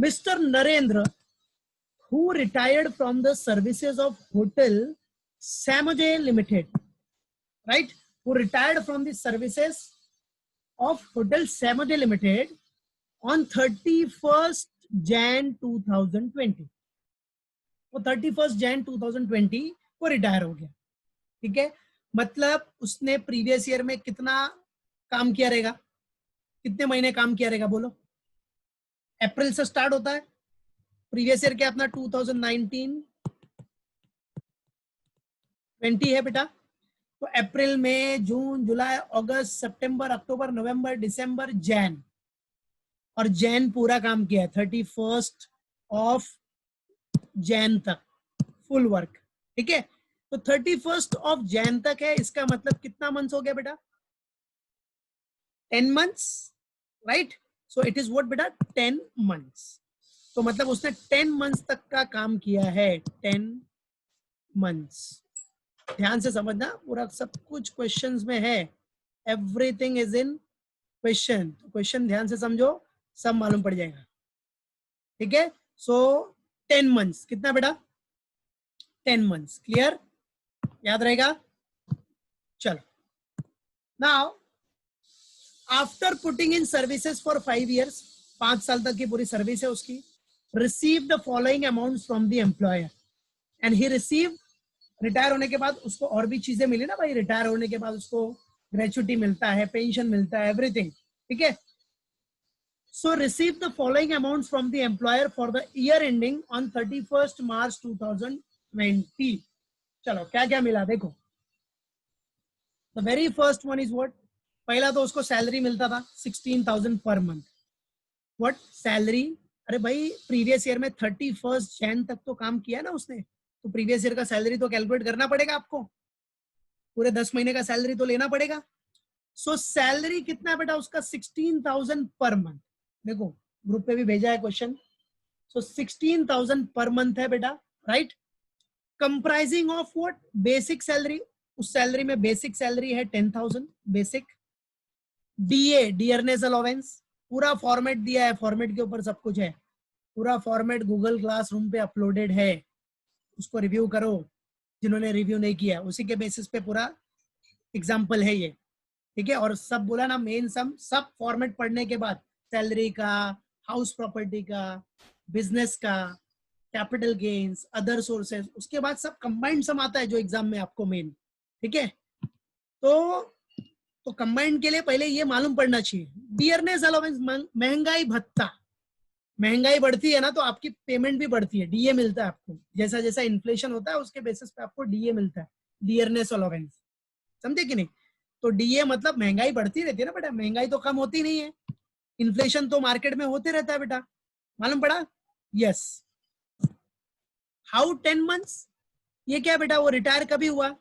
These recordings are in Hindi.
Mr. Narendra, who retired from the services of Hotel Samajay Limited, right? Who retired from the services of Hotel Samajay Limited on 31st Jan 2020. वो 31st Jan 2020 को रिटायर हो गया, ठीक है। मतलब उसने प्रीवियस ईयर में कितना काम किया रहेगा, कितने महीने काम किया रहेगा बोलो। अप्रैल से स्टार्ट होता है, प्रीवियस ईयर क्या अपना 2019 20 है बेटा। तो अप्रैल में, जून, जुलाई, अगस्त, सितंबर, अक्टूबर, नवंबर, दिसंबर, जैन, और जैन पूरा काम किया है 31st ऑफ जैन तक फुल वर्क, ठीक है। तो 31st ऑफ जैन तक है, इसका मतलब कितना मंथ्स हो गया बेटा, 10 months, right. So it is what बेटा, 10 मंथ्स। तो मतलब उसने 10 मंथ्स तक का काम किया है, 10 मंथ्स। ध्यान से समझना, पूरा सब कुछ क्वेश्चंस में है, एवरीथिंग इज इन क्वेश्चन। तो क्वेश्चन ध्यान से समझो, सब मालूम पड़ जाएगा, ठीक है। सो 10 मंथ्स कितना बेटा, 10 मंथ्स, क्लियर, याद रहेगा। चलो, now after putting in services for 5 years, 5 साल तक की पूरी सर्विस है उसकी, receive the following amount from the employer, and he receive, retire होने के बाद उसको और भी चीजें मिली ना भाई, रिटायर होने के बाद उसको ग्रेचुटी मिलता है, पेंशन मिलता है, एवरीथिंग, ठीक है। So receive the following amount from the employer for the year ending on 31st March 2020। चलो क्या क्या मिला देखो। The very first one is what, पहला तो उसको सैलरी मिलता था 16,000 पर मंथ। व्हाट सैलरी, अरे भाई प्रीवियस ईयर में 31st Jan तक तो काम किया ना उसने, तो प्रीवियस ईयर का सैलरी तो कैलकुलेट करना पड़ेगा आपको, पूरे 10 महीने का सैलरी तो लेना पड़ेगा। सो सैलरी कितना बेटा उसका, 16,000 पर मंथ। देखो ग्रुप पे भी भेजा है क्वेश्चन। सो 16,000 पर मंथ है बेटा, right. Comprising of what, basic salary, उस सैलरी में बेसिक सैलरी है 10,000 बेसिक, डीए डियरनेस अलाउंस, पूरा फॉर्मेट दिया है, फॉर्मेट के ऊपर सब कुछ है, पूरा फॉर्मेट गूगल क्लासरूम पे अपलोडेड है, उसको रिव्यू करो, जिन्होंने रिव्यू नहीं किया उसी के बेसिस पे पूरा एग्जाम्पल है ये, ठीक है। और सब बोला ना, मेन सम सब फॉर्मेट पढ़ने के बाद, सैलरी का, हाउस प्रॉपर्टी का, बिजनेस का, कैपिटल गेन्स, अदर सोर्सेज, उसके बाद सब कंबाइंड सम आता है जो एग्जाम में आपको मेन, ठीक है। तो कंबाइंड के लिए पहले ये मालूम पड़ना चाहिए, डियरनेस अलाउंस, महंगाई भत्ता, महंगाई बढ़ती है ना तो आपकी पेमेंट भी बढ़ती है, डीए मिलता है आपको, जैसा जैसा इन्फ्लेशन होता है उसके बेसिस पे आपको डीए मिलता है, डियरनेस अलाउंस, समझे कि नहीं। तो डीए मतलब महंगाई बढ़ती रहती है ना बेटा, महंगाई तो कम होती नहीं है, इन्फ्लेशन तो मार्केट में होते रहता है बेटा, मालूम पड़ा। यस, हाउ 10 मंथ्स, ये क्या बेटा, वो रिटायर कभी हुआ,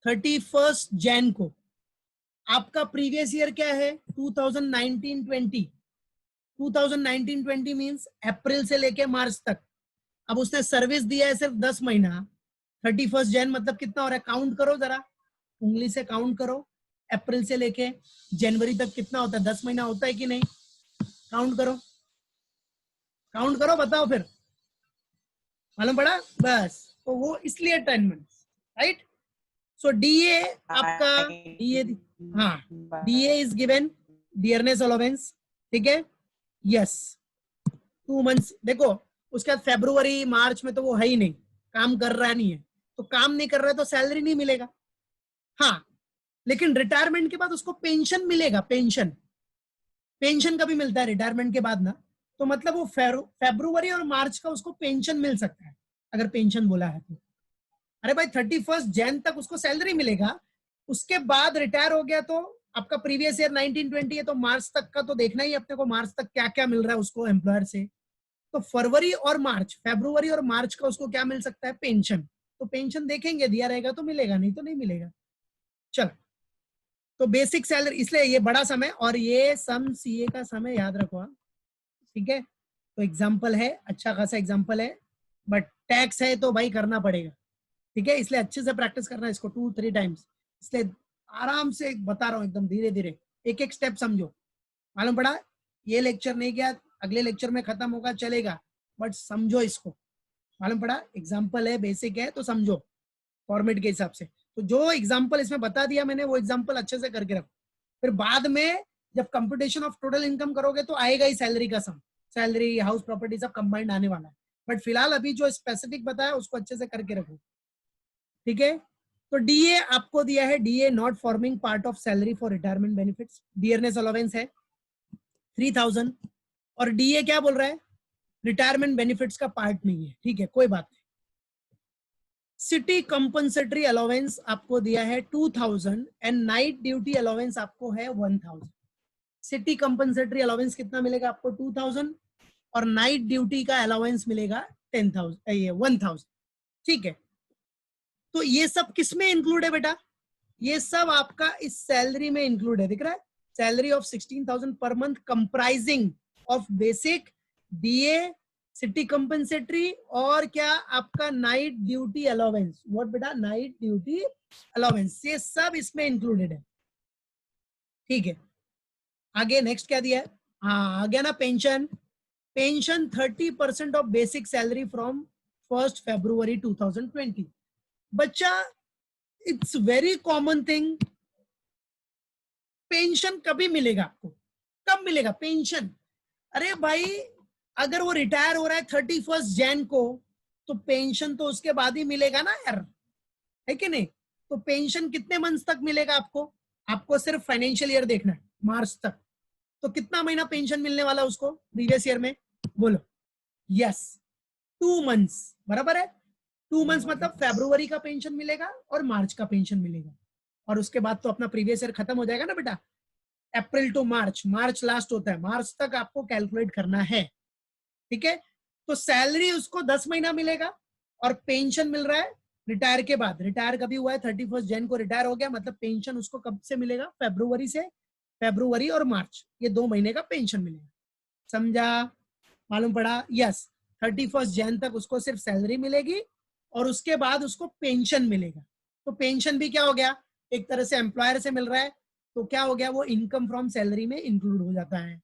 31st Jan को। आपका प्रीवियस ईयर क्या है, 2019-20, 2019-20 मीन्स अप्रैल से लेके मार्च तक। अब उसने सर्विस दिया है सिर्फ 10 महीना, 31st Jan मतलब कितना हो रहा है, काउंट करो जरा, उंगली से काउंट करो, अप्रैल से लेके जनवरी तक कितना होता है, 10 महीना होता है कि नहीं, काउंट करो, काउंट करो, बताओ फिर, मालूम पड़ा बस। तो वो इसलिए 10 मंथ्स, राइट। सो डीए आपका, डीए, हाँ DA is given, dearness allowance, ठीक है। यस 2 मंथ्स, देखो उसके बाद फरवरी मार्च में तो वो है ही नहीं, काम कर रहा नहीं है, तो काम नहीं कर रहा है तो सैलरी नहीं मिलेगा, हाँ। लेकिन रिटायरमेंट के बाद उसको पेंशन मिलेगा, पेंशन, पेंशन कभी मिलता है रिटायरमेंट के बाद ना, तो मतलब वो फरवरी और मार्च का उसको पेंशन मिल सकता है, अगर पेंशन बोला है तो। अरे भाई 31st Jan तक उसको सैलरी मिलेगा, उसके बाद रिटायर हो गया तो आपका प्रीवियस ईयर 1920 है, तो मार्च तक का तो देखना ही अपने को, मार्च तक क्या क्या मिल रहा है उसको एम्प्लॉयर से। तो फरवरी और मार्च का उसको क्या मिल सकता है, पेंशन। तो पेंशन देखेंगे, दिया रहेगा तो मिलेगा, नहीं तो नहीं मिलेगा। चलो, तो बेसिक सैलरी, इसलिए ये बड़ा समय, और ये सम सीए का समय याद रखो, ठीक है। तो एग्जाम्पल है, अच्छा खासा एग्जाम्पल है, बट टैक्स है तो भाई करना पड़ेगा, ठीक है। इसलिए अच्छे से प्रैक्टिस करना इसको 2-3 टाइम्स, इसलिए आराम से बता रहा हूँ, एकदम धीरे धीरे एक एक स्टेप समझो, मालूम पड़ा। ये लेक्चर नहीं किया अगले लेक्चर में खत्म होगा चलेगा, बट समझो इसको, मालूम पड़ा, एग्जाम्पल है, बेसिक है, तो समझो फॉर्मेट के हिसाब से। तो जो एग्जाम्पल इसमें बता दिया मैंने वो एग्जाम्पल अच्छे से करके रखो, फिर बाद में जब कंप्यूटेशन ऑफ टोटल इनकम करोगे तो आएगा ही सैलरी का सम, सैलरी हाउस प्रॉपर्टी सब कंबाइंड आने वाला है, बट फिलहाल अभी जो स्पेसिफिक बताया उसको अच्छे से करके रखो, ठीक है। तो डीए आपको दिया है, DA not forming part of salary for retirement benefits, dearness allowance है 3000, और डीए क्या बोल रहा है, रिटायरमेंट बेनिफिट्स का पार्ट नहीं है, ठीक है, कोई बात नहीं। सिटी कंपनसेटरी अलाउंस आपको दिया है 2000 एंड नाइट ड्यूटी अलाउंस आपको है 1000। सिटी कंपनसेटरी अलाउंस कितना मिलेगा आपको 2000 और नाइट ड्यूटी का अलाउंस मिलेगा 10,000 ये 1000, ठीक है। तो ये सब किस में इंक्लूड है बेटा, ये सब आपका इस सैलरी में इंक्लूड है, दिख रहा है, salary of 16,000 per month comprising of basic, DA, city compensatory और क्या आपका नाइट ड्यूटी अलाउंस, व्हाट बेटा, नाइट ड्यूटी अलाउंस, ये सब इसमें इंक्लूडेड है, ठीक है। आगे नेक्स्ट क्या दिया है, हाँ आ गया ना pension, pension 30% of basic salary from 1 फरवरी 2020। बच्चा it's very common thing, pension कभी मिलेगा आपको, कब मिलेगा पेंशन, अरे भाई अगर वो रिटायर हो रहा है 31 जैन को तो पेंशन तो उसके बाद ही मिलेगा ना यार, है कि नहीं। तो पेंशन कितने मंथ्स तक मिलेगा आपको, आपको सिर्फ फाइनेंशियल ईयर देखना है मार्च तक, तो कितना महीना पेंशन मिलने वाला उसको प्रीवियस ईयर में, बोलो, यस 2 मंथ्स, बराबर है, 2 मंथ्स मतलब फरवरी का पेंशन मिलेगा और मार्च का पेंशन मिलेगा, और उसके बाद तो अपना प्रीवियस ईयर खत्म हो जाएगा ना बेटा, अप्रैल टू मार्च, मार्च लास्ट होता है, मार्च तक आपको कैलकुलेट करना है, ठीक है। तो सैलरी उसको 10 महीना मिलेगा और पेंशन मिल रहा है रिटायर के बाद, रिटायर कभी हुआ है 31 जैन को रिटायर हो गया, मतलब पेंशन उसको कब से मिलेगा, फरवरी से, फरवरी और मार्च ये 2 महीने का पेंशन मिलेगा, समझा, मालूम पड़ा, यस 31 जैन तक उसको सिर्फ सैलरी मिलेगी और उसके बाद उसको पेंशन मिलेगा। तो पेंशन भी क्या हो गया, एक तरह से एम्प्लॉयर से मिल रहा है, तो क्या हो गया, वो इनकम फ्रॉम सैलरी में इंक्लूड हो जाता है,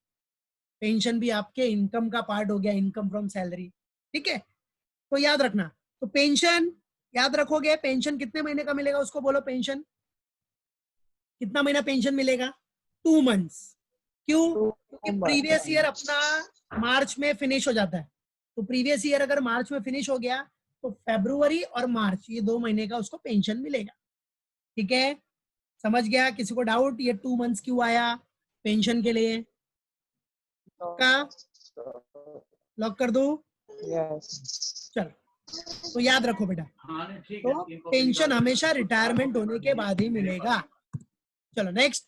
पेंशन भी आपके इनकम का पार्ट हो गया, इनकम फ्रॉम सैलरी, ठीक है। तो याद रखना, तो पेंशन याद रखोगे, पेंशन कितने महीने का मिलेगा उसको बोलो, पेंशन कितना महीना पेंशन मिलेगा, 2 मंथ्स, क्यों, क्योंकि प्रीवियस ईयर अपना मार्च में फिनिश हो जाता है, तो प्रीवियस ईयर अगर मार्च में फिनिश हो गया तो फरवरी और मार्च ये 2 महीने का उसको पेंशन मिलेगा, ठीक है, समझ गया, किसी को डाउट ये 2 मंथ्स क्यों आया पेंशन के लिए, का लॉक कर दो, चलो, तो याद रखो बेटा, तो पेंशन हमेशा रिटायरमेंट होने के बाद ही मिलेगा। चलो नेक्स्ट,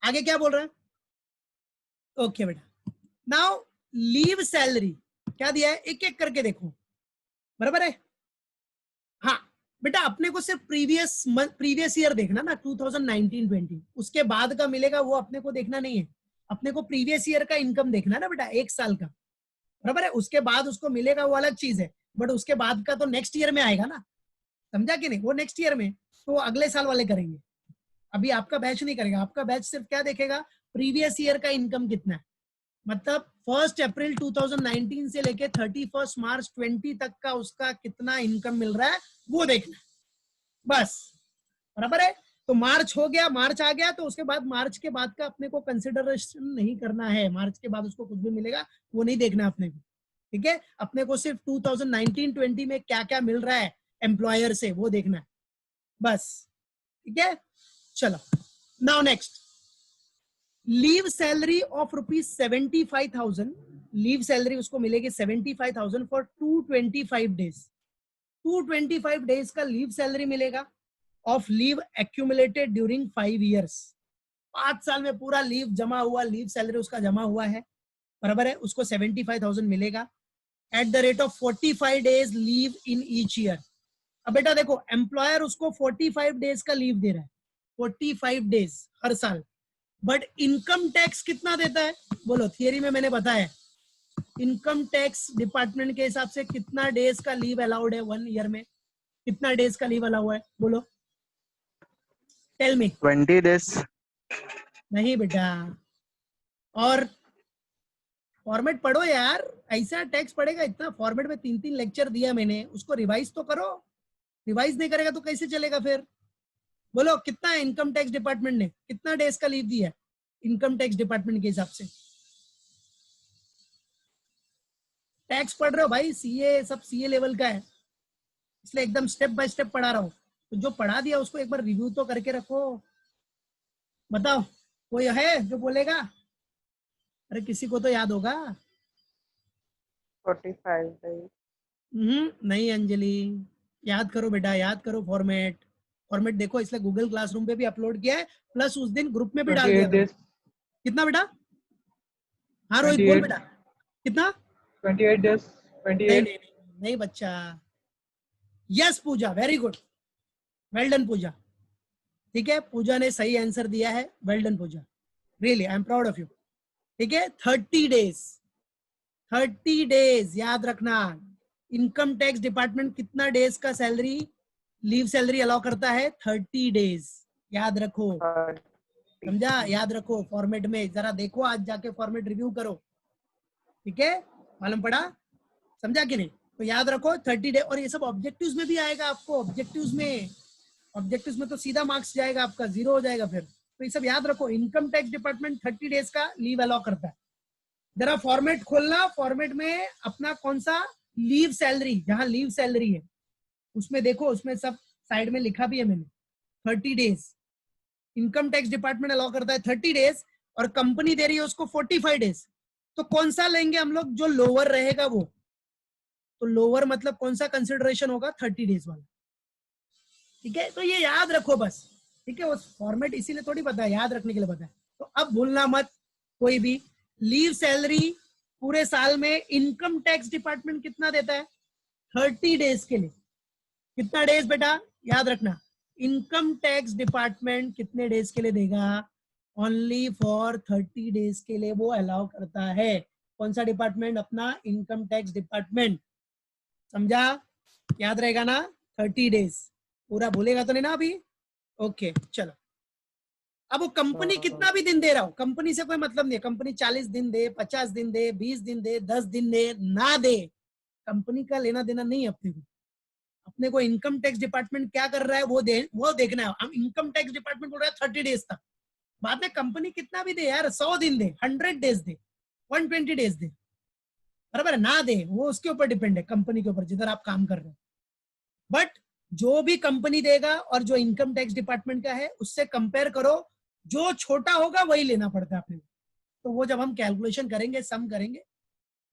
आगे क्या बोल रहा है, ओके बेटा, नाउ लीव सैलरी क्या दिया है, एक एक करके देखो, बराबर है, हाँ बेटा अपने को सिर्फ प्रीवियस ईयर देखना ना, 2019-20, उसके बाद का मिलेगा वो अपने को देखना नहीं है, अपने को प्रीवियस ईयर का इनकम देखना ना बेटा, 1 साल का, बराबर है, उसके बाद उसको मिलेगा वो अलग चीज है, बट उसके बाद का तो नेक्स्ट ईयर में आएगा ना, समझा कि नहीं, वो नेक्स्ट ईयर में, तो अगले साल वाले करेंगे, अभी आपका बैच नहीं करेगा, आपका बैच सिर्फ क्या देखेगा, प्रीवियस ईयर का इनकम कितना है, मतलब 1 अप्रैल 2019 से लेके 31 मार्च 20 तक का उसका कितना इनकम मिल रहा है वो देखना, बस, बराबर है। तो मार्च हो गया, मार्च आ गया, तो उसके बाद मार्च के बाद का अपने को कंसिडरेशन नहीं करना है, मार्च के बाद उसको कुछ भी मिलेगा वो नहीं देखना अपने को, ठीक है, अपने को सिर्फ 2019-20 में क्या क्या मिल रहा है एम्प्लॉयर से वो देखना है, बस, ठीक है। चलो now next, leave salary of ₹75,000, leave salary उसको मिलेगी 75,000 फॉर 225 डेज, 225 डेज का लीव सैलरी मिलेगा, of leave accumulated during 5 years, 5 साल में पूरा लीव जमा हुआ, लीव सैलरी उसका जमा हुआ है, बराबर है, उसको 75,000 मिलेगा at the rate of 45 days leave in each year. अब बेटा देखो एम्प्लॉयर उसको 45 डेज का लीव दे रहा है, 45 डेज हर साल, बट इनकम टैक्स कितना देता है, बोलो, थियरी में मैंने बताया इनकम टैक्स डिपार्टमेंट के हिसाब से कितना डेज का लीव अलाउड है 1 ईयर में, कितना डेज का लीव अलाउ है, बोलो, टेल मी, 20 days, नहीं बेटा, और फॉर्मेट पढ़ो यार, ऐसा टैक्स पढ़ेगा इतना फॉर्मेट में 3-3 लेक्चर दिया मैंने, उसको रिवाइज तो करो। रिवाइज नहीं करेगा तो कैसे चलेगा फिर? बोलो कितना है इनकम टैक्स डिपार्टमेंट ने, कितना डेज का लीव दिया है इनकम टैक्स डिपार्टमेंट के हिसाब से? टैक्स पढ़ रहे हो भाई, सीए सब सीए लेवल का है, इसलिए एकदम स्टेप बाय स्टेप पढ़ा रहा हूँ। तो जो पढ़ा दिया उसको एक बार रिव्यू तो करके रखो। बताओ कोई है जो बोलेगा? अरे किसी को तो याद होगा। 45 days। नहीं अंजलि, याद करो बेटा, याद करो फॉर्मेट। फॉर्मेट देखो, इसलिए गूगल क्लासरूम पे भी अपलोड किया है, प्लस उस दिन ग्रुप में भी डाल दिया 28 था। days। कितना बेटा? हाँ रोहित बोल 28। बेटा। कितना? 28 days। नहीं 28। नहीं नहीं, नहीं बच्चा। Yes Pooja, very good, well done Pooja. ठीक है, पूजा ने सही आंसर दिया है, well done Pooja, really I am proud of you. ठीक है, 30 डेज, 30 डेज याद रखना। इनकम टैक्स डिपार्टमेंट कितना डेज का सैलरी, लीव सैलरी अलाउ करता है? 30 डेज, याद रखो। समझा? याद रखो, फॉर्मेट में जरा देखो, आज जाके फॉर्मेट रिव्यू करो। ठीक है, मालूम पड़ा? समझा कि नहीं? तो याद रखो 30 डे, और ये सब ऑब्जेक्टिव्स में भी आएगा आपको। ऑब्जेक्टिव्स में तो सीधा मार्क्स जाएगा आपका, 0 हो जाएगा फिर। तो ये सब याद रखो, इनकम टैक्स डिपार्टमेंट 30 डेज का लीव अलाउ करता है। जरा फॉर्मेट खोलना, फॉर्मेट में अपना कौन सा लीव सैलरी, जहां लीव सैलरी है उसमें देखो, उसमें सब साइड में लिखा भी है मैंने, 30 days. Income tax department allow करता है 30 डेज, और कंपनी दे रही है उसको 45 डेज। तो कौन सा लेंगे हम लोग? जो लोअर रहेगा वो। तो लोअर मतलब कौन सा कंसिडरेशन होगा? 30 डेज वाला। ठीक है, तो ये याद रखो बस। ठीक है, उस फॉर्मेट इसीलिए थोड़ी पता है, याद रखने के लिए पता है। तो अब भूलना मत कोई भी। लीव सैलरी पूरे साल में इनकम टैक्स डिपार्टमेंट कितना देता है? 30 डेज के लिए। कितना डेज बेटा? याद रखना, इनकम टैक्स डिपार्टमेंट कितने डेज के लिए देगा? ओनली फॉर 30 डेज के लिए वो अलाउ करता है। कौन सा डिपार्टमेंट? अपना इनकम टैक्स डिपार्टमेंट। समझा? याद रहेगा ना? 30 डेज। पूरा भूलेगा तो नहीं ना अभी? ओके चलो। अब वो कंपनी कितना भी दिन दे रहा हो, कंपनी से कोई मतलब नहीं है। कंपनी 40 दिन दे, 50 दिन दे, 20 दिन दे, 10 दिन दे, ना दे, कंपनी का लेना देना नहीं है अपने को। अपने को इनकम टैक्स डिपार्टमेंट क्या कर रहा है वो देखना है। हम इनकम टैक्स डिपार्टमेंट बोल रहा है 30 डेज तक, बाद में कंपनी कितना भी दे यार, 100 दिन दे, 100 डेज दे, 120 डेज दे, बराबर ना दे, वो उसके ऊपर डिपेंड है, कंपनी के ऊपर जिधर आप काम कर रहे हो। बट जो भी कंपनी देगा और जो इनकम टैक्स डिपार्टमेंट का है उससे कंपेयर करो, जो छोटा होगा वही लेना पड़ता है अपने। तो वो जब हम कैलकुलेशन करेंगे, सम करेंगे,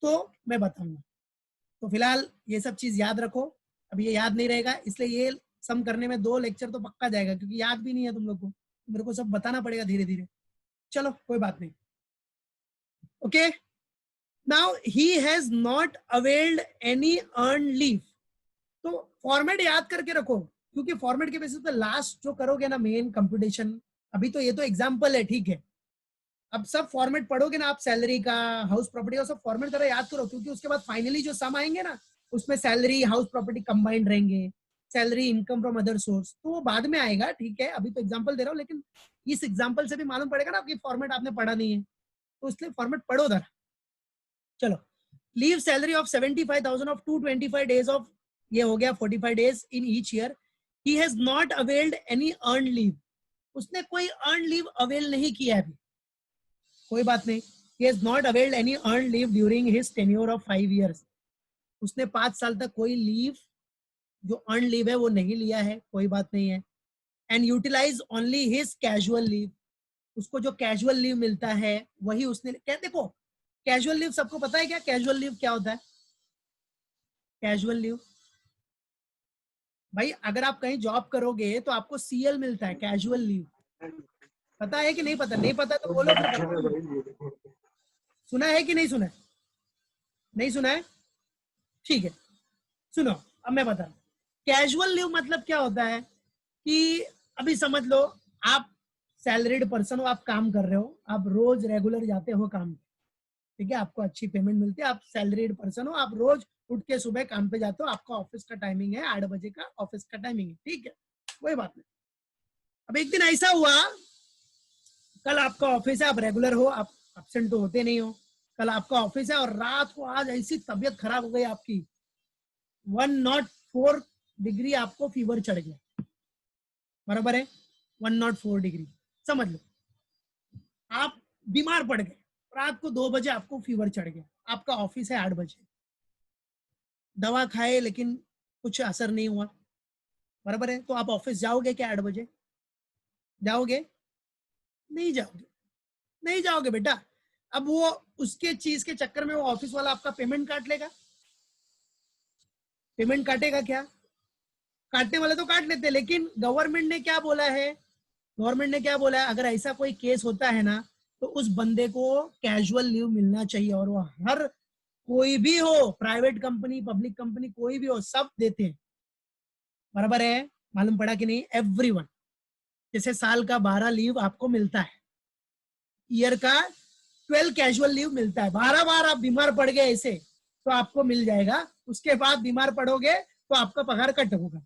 तो मैं बताऊंगा। तो फिलहाल ये सब चीज याद रखो। अब ये याद नहीं रहेगा, इसलिए ये सम करने में 2 लेक्चर तो पक्का जाएगा, क्योंकि याद भी नहीं है तुम लोग को, मेरे को सब बताना पड़ेगा धीरे धीरे। चलो कोई बात नहीं। Okay, now he has not availed any earn leave. तो फॉर्मेट याद करके रखो, क्योंकि फॉर्मेट के बेसिस पे लास्ट जो करोगे ना मेन कंप्यूटेशन, अभी तो ये तो एग्जांपल है, ठीक है। अब सब फॉर्मेट पढ़ोगे ना आप, सैलरी का, हाउस प्रॉपर्टी का, सब फॉर्मेट जरा याद करो, क्योंकि उसके बाद फाइनली जो सम आएंगे ना, उसमें सैलरी हाउस प्रॉपर्टी कंबाइंड रहेंगे, salary income from other source, तो वो बाद में आएगा। ठीक है, अभी तो एग्जांपल दे रहा हूँ, लेकिन इस एग्जांपल से भी मालूम पड़ेगा ना कि फॉर्मेट आपने पढ़ा नहीं है, तो इसलिए फॉर्मेट पढ़ो जरा। चलो, leave salary of 75,000 of 225 days of, ये हो गया 45 days in each year. He has not availed any earn leave, उसने कोई अर्न लीव अवेल नहीं किया है अभी, कोई बात नहीं। He has not availed any earned leave during his tenure of 5 years. उसने 5 साल तक कोई लीव, जो अर्न लीव है वो नहीं लिया है, कोई बात नहीं है। And utilise only his casual leave, उसको जो कैजुअल लीव मिलता है वही उसने क्या, देखो कैजुअल लीव सबको पता है क्या? कैजुअल लीव क्या होता है? कैजुअल लीव भाई, अगर आप कहीं जॉब करोगे तो आपको सीएल मिलता है, कैजुअल लीव। पता है कि नहीं पता? नहीं पता तो बोलो फिर बताओ मैं। सुना है कि नहीं सुना है? नहीं सुना है? ठीक है, सुनो, अब मैं बता रहा हूँ। कैजुअल लीव मतलब क्या होता है कि अभी समझ लो आप सैलरीड पर्सन हो, आप काम कर रहे हो, आप रोज रेगुलर जाते हो काम, ठीक है, आपको अच्छी पेमेंट मिलती है, आप सैलरीड पर्सन हो, आप रोज उठ के सुबह काम पे जाते हो, आपका ऑफिस का टाइमिंग है 8 बजे का ऑफिस का टाइमिंग है, ठीक है, कोई बात नहीं। अब एक दिन ऐसा हुआ, कल आपका ऑफिस है, आप रेगुलर हो, आप एब्सेंट तो होते नहीं हो, कल आपका ऑफिस है और रात को आज ऐसी तबीयत खराब हो गई आपकी, 104 डिग्री आपको फीवर चढ़ गया, बराबर है, 104 डिग्री समझ लो, आप बीमार पड़ गए, रात को 2 बजे आपको फीवर चढ़ गया, आपका ऑफिस है 8 बजे, दवा खाए लेकिन कुछ असर नहीं हुआ, बराबर है, तो आप ऑफिस जाओगे क्या 8 बजे? जाओगे? नहीं जाओगे, नहीं जाओगे बेटा। अब वो उसके चीज के चक्कर में वो ऑफिस वाला आपका पेमेंट काट लेगा, पेमेंट काटेगा क्या? काटने वाले तो काट लेते, लेकिन गवर्नमेंट ने क्या बोला है, गवर्नमेंट ने क्या बोला है, अगर ऐसा कोई केस होता है ना तो उस बंदे को कैजुअल लीव मिलना चाहिए, और वो हर कोई भी हो, प्राइवेट कंपनी पब्लिक कंपनी कोई भी हो, सब देते हैं, बराबर है, मालूम पड़ा कि नहीं? एवरीवन, जैसे साल का 12 लीव आपको मिलता है, ईयर का 12 कैजुअल लीव मिलता है, 12 बार आप बीमार पड़ गए ऐसे तो आपको मिल जाएगा, उसके बाद बीमार पड़ोगे तो आपका पगार कट होगा,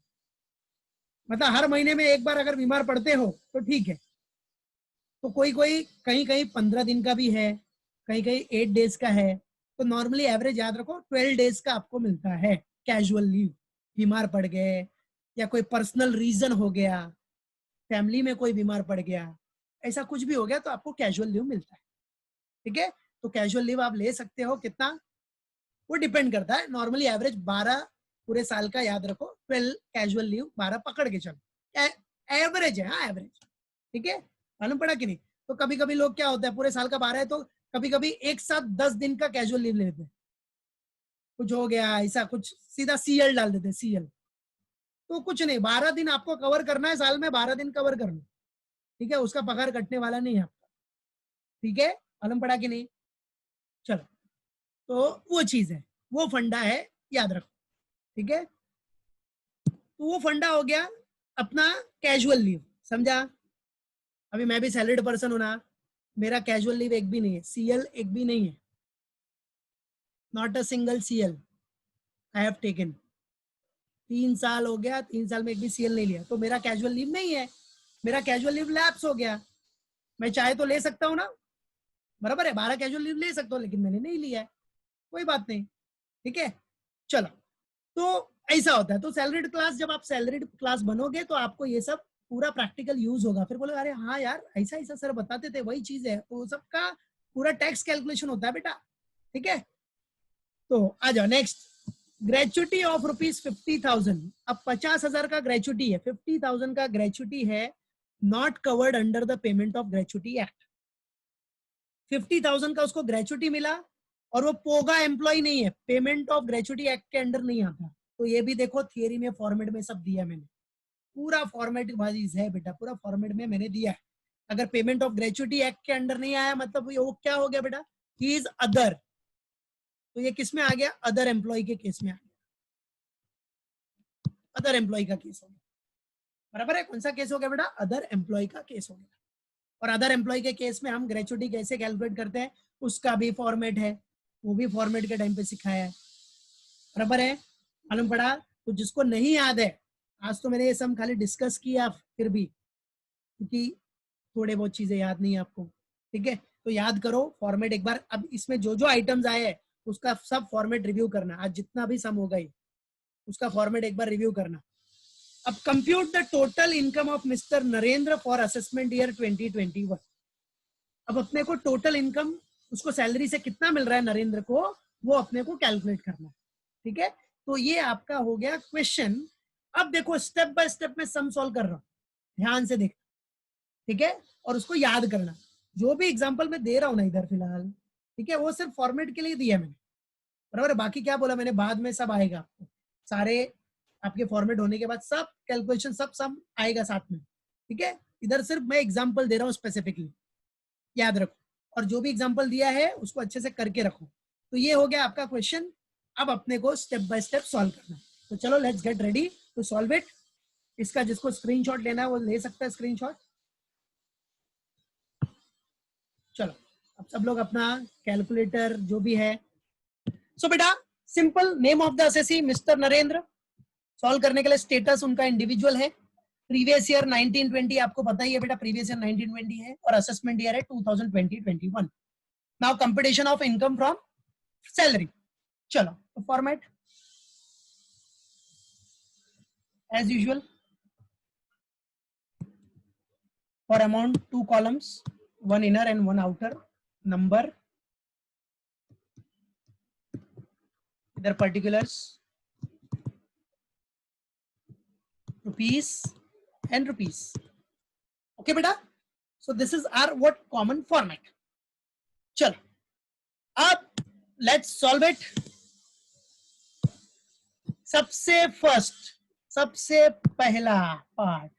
मतलब हर महीने में एक बार अगर बीमार पड़ते हो तो ठीक है। तो कोई कोई कहीं कहीं 15 दिन का भी है, कहीं कहीं 8 डेज का है, तो नॉर्मली एवरेज याद रखो 12 डेज का आपको मिलता है कैजुअल लीव। बीमार पड़ गए या कोई पर्सनल रीजन हो गया, फैमिली में कोई बीमार पड़ गया, ऐसा कुछ भी हो गया तो आपको कैजुअल लीव मिलता है, ठीक है। तो कैजुअल लीव आप ले सकते हो कितना, वो डिपेंड करता है, नॉर्मली एवरेज 12 पूरे साल का, याद रखो 12 कैजुअल लीव, 12 पकड़ के चलो, एवरेज है, हाँ एवरेज, ठीक है, मालूम पड़ा कि नहीं? तो कभी कभी लोग क्या होता है, पूरे साल का 12 है तो कभी कभी एक साथ 10 दिन का कैजुअल लीव लेते हैं, कुछ हो गया ऐसा कुछ, सीधा सीएल डाल देते, सीएल। तो कुछ नहीं, 12 दिन आपको कवर करना है साल में, 12 दिन कवर करना, ठीक है, उसका पगार कटने वाला नहीं है आपका, ठीक है, मालूम पड़ा कि नहीं? चलो, तो वो चीज है, वो फंडा है, याद रखो, ठीक है। तो वो फंडा हो गया अपना कैजुअल लीव, समझा? अभी मैं भी सैलरीड पर्सन हूं ना, मेरा कैजुअल लीव एक भी नहीं है, सीएल एक भी नहीं है, not a single CL I have taken. 3 साल हो गया, 3 साल में एक भी सीएल नहीं लिया, तो मेरा कैजुअल लीव नहीं है, मेरा कैजुअल लीव लैप्स हो गया। मैं चाहे तो ले सकता हूँ ना, बराबर है, 12 कैजुअल लीव ले सकता हूँ, लेकिन मैंने नहीं लिया है, कोई बात नहीं, ठीक है। चलो, तो ऐसा होता है, तो सैलरीड क्लास, जब आप सैलरीड क्लास बनोगे तो आपको ये सब पूरा प्रैक्टिकल यूज होगा, फिर बोले अरे हाँ यार ऐसा ऐसा सर बताते थे, वही चीज है, तो सबका पूरा टैक्स कैलकुलेशन होता है बेटा, ठीक है। तो आ जाओ नेक्स्ट, ग्रेचुटी ऑफ ₹50,000। अब 50,000 का ग्रेचुटी है, 50,000 का ग्रेचुटी है, not covered under the payment of gratuity act. 50,000 का उसको ग्रेचुटी मिला और वो पोगा एम्प्लॉय नहीं है, पेमेंट ऑफ ग्रेचुटी एक्ट के अंडर नहीं आता। तो ये भी देखो थियरी में फॉर्मेट में सब दिया मैंने, पूरा फॉर्मेट बाजीज है बेटा, पूरा फॉर्मेट में मैंने दिया है। अगर पेमेंट ऑफ ग्रेचुटी एक्ट के अंडर नहीं आया मतलब वो क्या हो गया बेटा, ही इज अदर, तो ये किस में आ गया, अदर एम्प्लॉय के केस में आ गया, अदर एम्प्लॉय का केस हो गया, बराबर है। कौन सा केस हो गया बेटा, अदर एम्प्लॉय का केस हो गया। और अदर एम्प्लॉय के केस में हम ग्रेचुटी कैसे कैलकुलेट करते हैं उसका भी फॉर्मेट है, वो भी फॉर्मेट के टाइम पे सिखाया है, बराबर है, मालूम पड़ा। तो जिसको नहीं याद है, आज तो मैंने ये सब खाली डिस्कस किया, फिर भी क्योंकि थोड़े बहुत चीजें याद नहीं है आपको, ठीक है, तो याद करो फॉर्मेट एक बार। अब इसमें जो जो आइटम्स आए हैं उसका सब फॉर्मेट रिव्यू करना, आज जितना भी सम होगा उसका फॉर्मेट एक बार रिव्यू करना। अब compute the total income of mister Narendra for assessment year 2021। अब अपने को टोटल इनकम, उसको सैलरी से कितना मिल रहा है नरेंद्र को, वो अपने को कैलकुलेट करना है, ठीक है। तो ये आपका हो गया क्वेश्चन। अब देखो स्टेप बाय स्टेप में सम सॉल्व कर रहा हूं, ध्यान से देखना, ठीक है, और उसको याद करना। जो भी एग्जांपल मैं दे रहा हूं ना इधर फिलहाल, ठीक है, वो सिर्फ फॉर्मेट के लिए दिया मैंने, बराबर। बाकी क्या बोला मैंने, बाद में सब आएगा आपको, सारे आपके फॉर्मेट होने के बाद सब कैलकुलेशन सब सम आएगा साथ में, ठीक है। इधर सिर्फ मैं एग्जांपल दे रहा हूँ स्पेसिफिकली, याद रखो, और जो भी एग्जांपल दिया है उसको अच्छे से करके रखो। तो ये हो गया आपका क्वेश्चन। अब अपने को स्टेप बाय स्टेप सॉल्व करना, तो चलो let's get ready to solve it. इसका जिसको स्क्रीनशॉट लेना है वो ले सकता है स्क्रीनशॉट। चलो, अब सब लोग अपना कैलकुलेटर जो भी है, सो बेटा simple, name of the assessee mister Narendra, solve करने के लिए स्टेटस उनका इंडिविजुअल है, प्रीवियस ईयर 1920 आपको पता ही है बेटा, प्रीवियस ईयर 1920 है, और असेसमेंट ईयर है 2020-21। Now computation of income from salary. चलो तो format as usual. For amount, 2 columns, one inner and one outer. Number, their particulars, rupees and rupees. Okay, beta. So this is our what common format. चलो अब let's solve it. सबसे पहला पार्ट,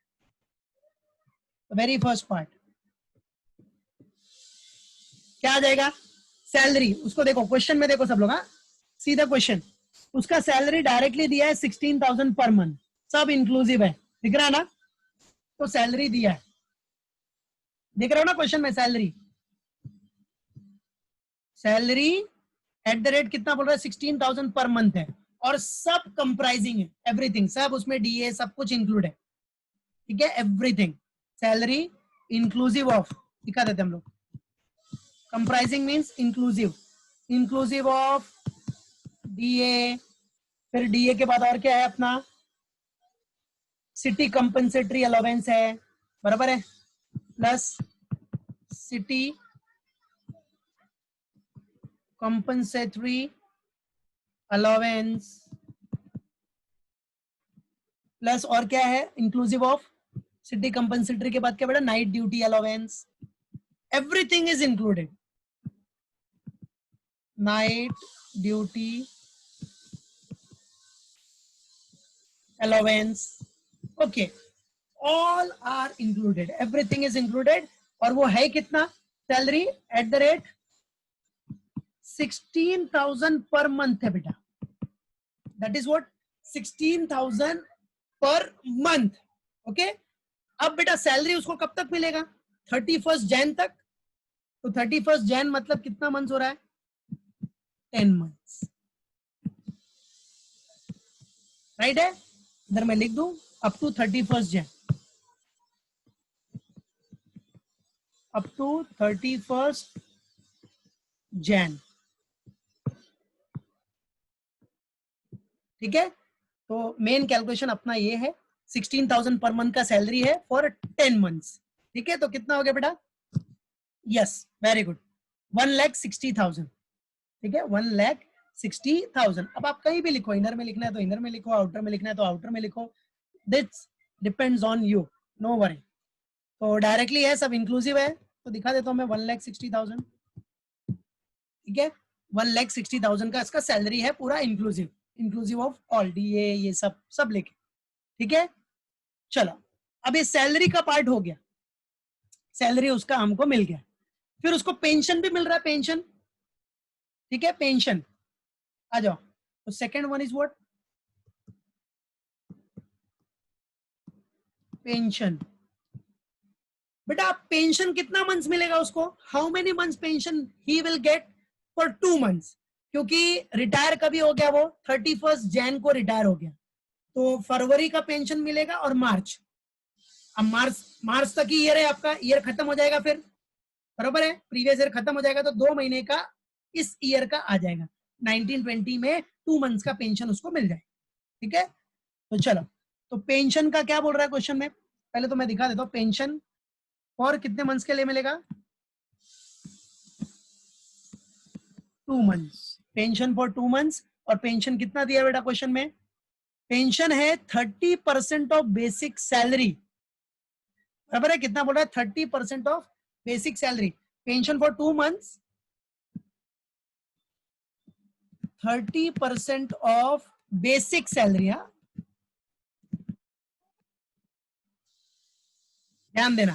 वेरी फर्स्ट पार्ट क्या आ जाएगा? सैलरी. उसको देखो क्वेश्चन में, देखो सब लोग. हाँ, सीधा क्वेश्चन. उसका सैलरी डायरेक्टली दिया है 16,000 पर मंथ, सब इंक्लूसिव है, दिख रहा है ना? तो सैलरी दिया है, देख रहे हो ना क्वेश्चन में? सैलरी एट द रेट कितना बोल रहा है? 16,000 पर मंथ है, और सब कंप्राइजिंग है, एवरीथिंग, सब उसमें डीए सब कुछ इंक्लूड है. ठीक है, एवरीथिंग. सैलरी इंक्लूसिव ऑफ, दिखा देते हम लोग. Comprising means inclusive of DA. फिर डीए के बाद और क्या है अपना? सिटी कंपनसेटरी अलाउंस है, बराबर है, plus city compensatory allowance, plus और क्या है? इंक्लूसिव ऑफ सिटी कंपनसेटरी के बाद क्या बेटा? Night duty allowance. Everything is included. Night duty allowance, okay, all are included, everything is included. और वो है कितना? Salary at the rate 16,000 per month है बेटा. That is what? 16,000 per month. Okay. अब बेटा सैलरी उसको कब तक मिलेगा? 31 जैन तक. तो 31 जैन मतलब कितना मंथ हो रहा है? 10 मंथ्स. राइट है? इधर मैं लिख दूं up to 31 Jan, up to 31 Jan. ठीक है. तो मेन कैलकुलेशन अपना ये है. 16,000 पर मंथ का सैलरी है फॉर 10 मंथ्स. ठीक है, तो कितना हो गया बेटा? Yes, very good, 1,60,000. ठीक है, 1,60,000. अब आप कहीं भी लिखो, इनर में लिखना है तो इनर में लिखो, आउटर में लिखना है तो आउटर में लिखो. This depends on you, no worry. तो डायरेक्टली है, सब इंक्लूसिव है, तो दिखा देता हूं मैं 1,60,000. ठीक है, 1,60,000 का इसका सैलरी है पूरा inclusive, inclusive of all DA ये सब लेके. ठीक है, चलो अब ये सैलरी का पार्ट हो गया. सैलरी उसका हमको मिल गया. फिर उसको पेंशन भी मिल रहा है, पेंशन. ठीक है, पेंशन आ जाओ. तो second one is what? Pension. बेटा पेंशन कितना मंथ्स मिलेगा उसको? How many months pension he will get? For 2 months. क्योंकि रिटायर कभी हो गया? वो 31 जैन को रिटायर हो गया, तो फरवरी का पेंशन मिलेगा और मार्च. अब मार्च तक ही ईयर है आपका, ईयर खत्म हो जाएगा फिर, बराबर है, प्रीवियस ईयर खत्म हो जाएगा, तो 2 महीने का इस ईयर का आ जाएगा. 1920 में 2 मंथ्स का पेंशन उसको मिल जाए. ठीक है, तो चलो, तो पेंशन का क्या बोल रहा है क्वेश्चन में? पहले तो मैं दिखा देता हूं. पेंशन और कितने मंथ्स के लिए मिलेगा? 2 मंथ्स. Pension for 2 months. और पेंशन कितना दिया बेटा क्वेश्चन में? पेंशन है 30% ऑफ बेसिक सैलरी, बराबर है. कितना बोल रहा है? 30% of basic salary. Pension for 2 months, 30% of basic salary. हाँ, ध्यान देना,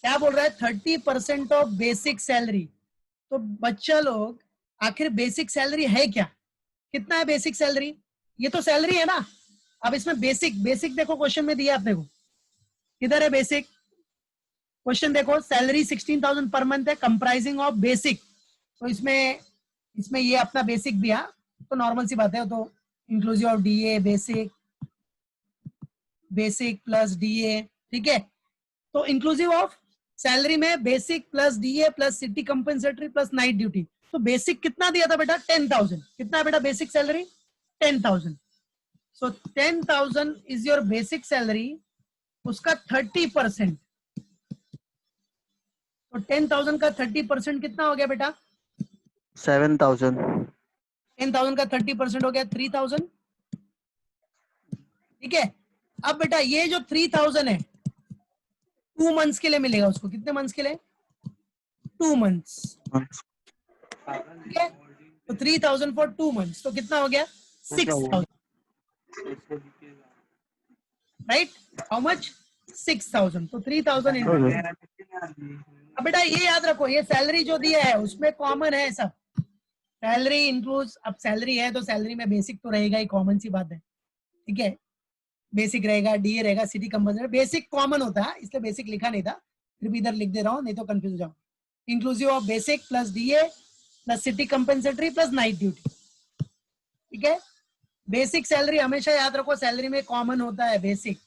क्या बोल रहा है? 30% ऑफ बेसिक सैलरी. तो बच्चा लोग आखिर बेसिक सैलरी है क्या? कितना है बेसिक सैलरी? ये तो सैलरी है ना. अब इसमें बेसिक देखो क्वेश्चन में दिया आपने को, किधर है बेसिक? क्वेश्चन देखो, सैलरी 16,000 पर मंथ है, कंप्राइजिंग ऑफ बेसिक. तो इसमें ये अपना बेसिक दिया, तो नॉर्मल सी बात है, तो inclusive of DA, basic plus DA. ठीक है, तो इंक्लूसिव ऑफ सैलरी में basic plus DA plus city compensatory plus night duty, तो बेसिक कितना दिया था बेटा 10,000, कितना बेटा basic salary 10,000, so 10,000 is your basic salary, उसका 30%, तो 10,000 का 30% कितना हो गया बेटा 7,000। 10,000 का 30% हो गया 3,000, ठीक है। अब बेटा ये जो 3,000 है 2 मंथ्स के लिए मिलेगा उसको, कितने मंथ्स के लिए 2 मंथ्स, ठीक है। तो 3,000 फॉर 2 मंथ्स, तो कितना हो गया 6,000, राइट, हाउ मच 6,000, तो 3,000 इंटू। अब बेटा ये याद रखो, ये सैलरी जो दिया है उसमें कॉमन है सब, सैलरी इंक्लूड्स, अब सैलरी है तो सैलरी में बेसिक तो रहेगा ही, कॉमन सी बात है, ठीक है, बेसिक रहेगा, डीए रहेगा, सिटी कंपनसेटरी, बेसिक कॉमन होता है इसलिए बेसिक लिखा नहीं था, फिर भी इधर लिख दे रहा हूँ नहीं तो कंफ्यूज हो जाओ, inclusive of basic plus DA plus city compensatory plus night duty, ठीक है। बेसिक सैलरी हमेशा याद रखो सैलरी में कॉमन होता है बेसिक,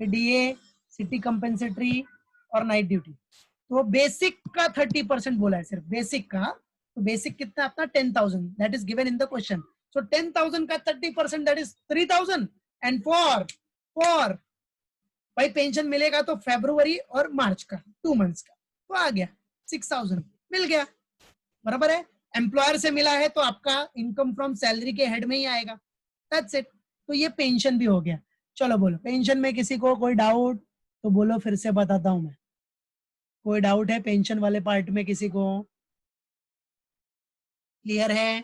फिर डीए, सिटी कंपनसेटरी और नाइट ड्यूटी, तो बेसिक का 30% बोला है सिर्फ बेसिक का, तो बेसिक कितना अपना 10,000, that is given in the question, so 10,000 का 30% दैट इज 3,000, एंड फॉर भाई पेंशन मिलेगा तो फरवरी और मार्च का 2 मंथ्स का, तो आ गया 6,000 मिल गया, बराबर है, एम्प्लॉयर से मिला है तो आपका इनकम फ्रॉम सैलरी के हेड में ही आएगा, दैट्स इट, तो ये पेंशन भी हो गया। चलो बोलो पेंशन में किसी को कोई डाउट तो बोलो, फिर से बताता हूं मैं, कोई डाउट है पेंशन वाले पार्ट में किसी को, क्लियर है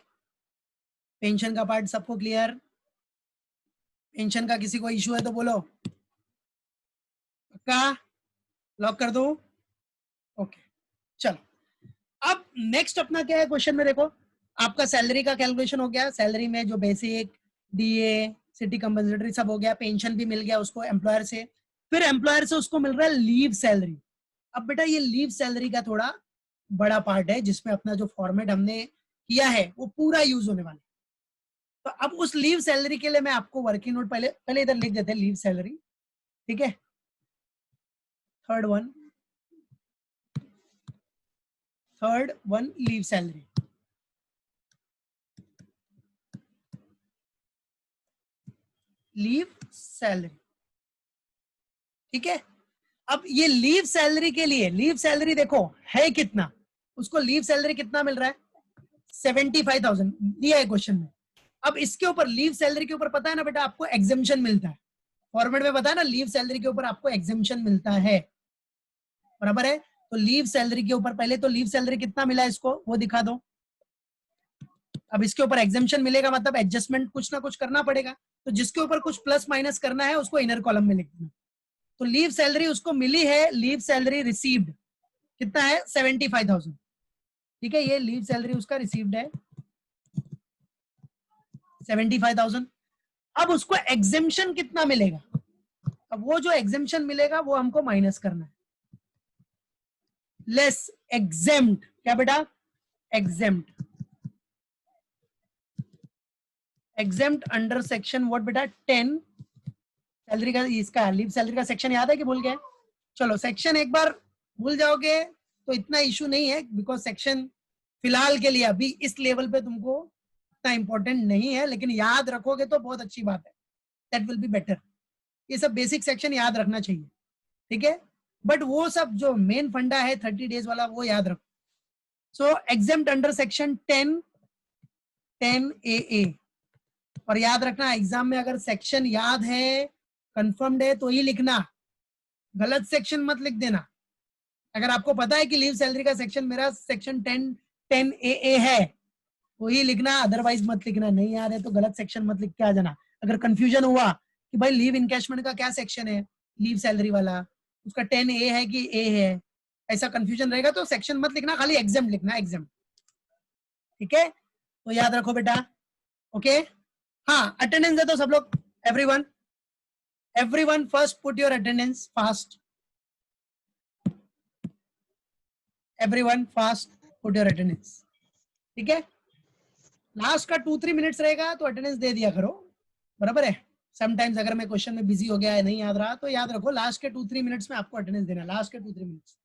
पेंशन का पार्ट सबको क्लियर, पेंशन का किसी को इशू है तो बोलो, पक्का लॉक कर दो, ओके। चलो अब नेक्स्ट अपना क्या है क्वेश्चन में, देखो आपका सैलरी का कैलकुलेशन हो गया, सैलरी में जो बेसिक डीए सिटी कंपनसेटरी सब हो गया, पेंशन भी मिल गया उसको एम्प्लॉयर से, फिर एम्प्लॉयर से उसको मिल रहा है लीव सैलरी। अब बेटा ये लीव सैलरी का थोड़ा बड़ा पार्ट है जिसमें अपना जो फॉर्मेट हमने किया है वो पूरा यूज होने वाला है, तो अब उस लीव सैलरी के लिए मैं आपको वर्किंग नोट पहले इधर लिख देते हैं लीव सैलरी, ठीक है, third one leave salary, leave salary, ठीक है। अब ये लीव सैलरी के लिए लीव सैलरी देखो है कितना, उसको लीव सैलरी कितना मिल रहा है 75,000 दिया है क्वेश्चन में। अब इसके ऊपर लीव सैलरी के ऊपर पता है ना बेटा आपको एग्जेम्पशन मिलता है, फॉर्मेट में पता है ना लीव सैलरी के ऊपर आपको एग्जेम्पशन मिलता है, बराबर है, तो लीव सैलरी के ऊपर पहले तो लीव सैलरी कितना मिला इसको वो दिखा दो, अब इसके ऊपर एग्जेम्पशन मिलेगा मतलब एडजस्टमेंट कुछ ना कुछ करना पड़ेगा, तो जिसके ऊपर कुछ प्लस माइनस करना है उसको इनर कॉलम में लिख देना, तो लीव सैलरी उसको मिली है, लीव सैलरी रिसीव्ड कितना है 75,000, ठीक है, ये लीव सैलरी उसका रिसीव्ड है 75,000। अब उसको एग्जेम्पशन कितना मिलेगा, अब वो जो एग्जेम्पशन मिलेगा वो हमको माइनस करना है, लेस एग्जेम्प्ट, क्या बेटा exempt, exempt under section what बेटा 10 सैलरी का, इसका लीव सैलरी का सेक्शन याद है कि भूल गए, चलो सेक्शन एक बार भूल जाओगे तो इतना इशू नहीं है, बिकॉज सेक्शन फिलहाल के लिए अभी इस लेवल पे तुमको इतना इंपॉर्टेंट नहीं है, लेकिन याद रखोगे तो बहुत अच्छी बात है, दैट विल बी बेटर, ये सब बेसिक सेक्शन याद रखना चाहिए, ठीक है, बट वो सब जो मेन फंडा है 30 डेज वाला वो याद रखो। सो एग्जेम्प्ट अंडर सेक्शन 10 AA, और याद रखना एग्जाम में अगर सेक्शन याद है कंफर्म्ड है तो ही लिखना, गलत सेक्शन मत लिख देना, अगर आपको पता है कि लीव सैलरी का सेक्शन मेरा सेक्शन 10 AA है तो ही लिखना, अदरवाइज मत लिखना, नहीं याद है तो गलत सेक्शन मत लिख के आ जाना, अगर कंफ्यूजन हुआ कि भाई लीव इनकैशमेंट का क्या सेक्शन है लीव सैलरी वाला, उसका 10A है कि A है, ऐसा कंफ्यूजन रहेगा तो सेक्शन मत लिखना, खाली एग्जाम लिखना एग्जाम, ठीक है, तो याद रखो बेटा, ओके। हाँ अटेंडेंस है तो सब लोग everyone first put your attendance fast, everyone fast put your attendance, ठीक है, लास्ट का 2-3 मिनट्स रहेगा तो अटेंडेंस दे दिया करो, बराबर है, समटाइम्स अगर मैं क्वेश्चन में बिजी हो गया है नहीं याद रहा तो याद रखो लास्ट के 2-3 मिनट्स में आपको अटेंडेंस देना, लास्ट के 2-3 मिनट्स,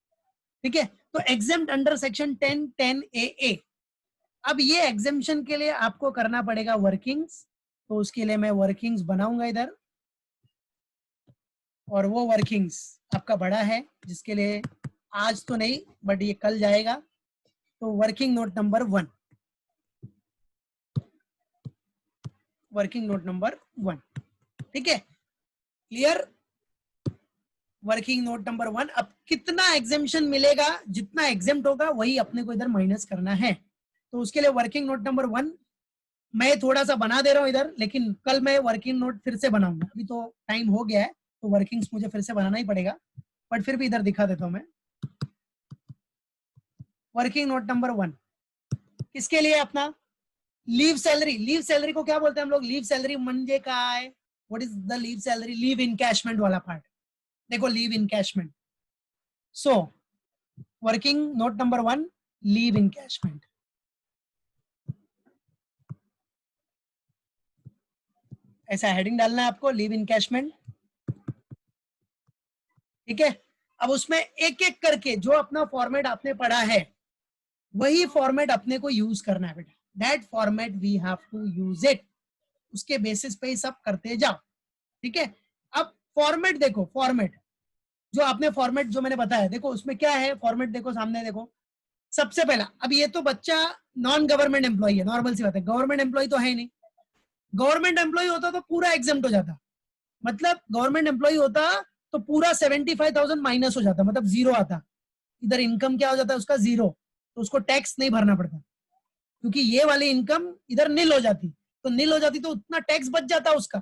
ठीक है, तो एग्जेम्प्ट अंडर सेक्शन 10 AA। अब ये एग्जेम्पशन के लिए आपको करना पड़ेगा वर्किंग्स, तो उसके लिए मैं वर्किंग्स बनाऊंगा इधर, और वो वर्किंग्स आपका बड़ा है जिसके लिए आज तो नहीं बट ये कल जाएगा। तो working note number 1, working note number 1, ठीक है, क्लियर। वर्किंग नोट नंबर 1, अब कितना एग्जेम्पशन मिलेगा, जितना एग्जेम्प्ट होगा वही अपने को इधर माइनस करना है। तो उसके लिए वर्किंग नोट नंबर 1 मैं थोड़ा सा बना दे रहा हूं इधर, लेकिन कल मैं वर्किंग नोट फिर से बनाऊंगा, अभी तो टाइम हो गया है तो वर्किंग्स मुझे फिर से बनाना ही पड़ेगा, बट फिर भी इधर दिखा देता हूं मैं। वर्किंग नोट नंबर 1 किसके लिए, अपना लीव सैलरी। लीव सैलरी को क्या बोलते हैं हम लोग, लीव सैलरी म्हणजे काय, what is the leave salary, leave encashment वाला पार्ट। देखो leave encashment, so working note number 1 leave encashment, ऐसा हेडिंग डालना है आपको, लीव इनकैशमेंट, ठीक है। अब उसमें एक एक करके जो अपना फॉर्मेट आपने पढ़ा है वही फॉर्मेट अपने को यूज करना है बेटा, that format we have to use it, उसके बेसिस पे ही सब करते जाओ, ठीक है। अब फॉर्मेट देखो, फॉर्मेट जो आपने फॉर्मेट जो मैंने बताया, देखो उसमें क्या है फॉर्मेट, देखो सामने देखो। सबसे पहला, अब ये तो बच्चा नॉन गवर्नमेंट एम्प्लॉय है, नॉर्मल सी बात है, गवर्नमेंट एम्प्लॉय तो है ही नहीं। गवर्नमेंट एम्प्लॉय होता तो पूरा एग्जेम्प्ट हो जाता, मतलब गवर्नमेंट एम्प्लॉय होता तो पूरा 75,000 माइनस हो जाता, मतलब जीरो आता, इधर इनकम क्या हो जाता है उसका जीरो, तो उसको टैक्स नहीं भरना पड़ता, क्योंकि ये वाली इनकम इधर नील हो जाती, तो नील हो जाती तो उतना टैक्स बच जाता उसका,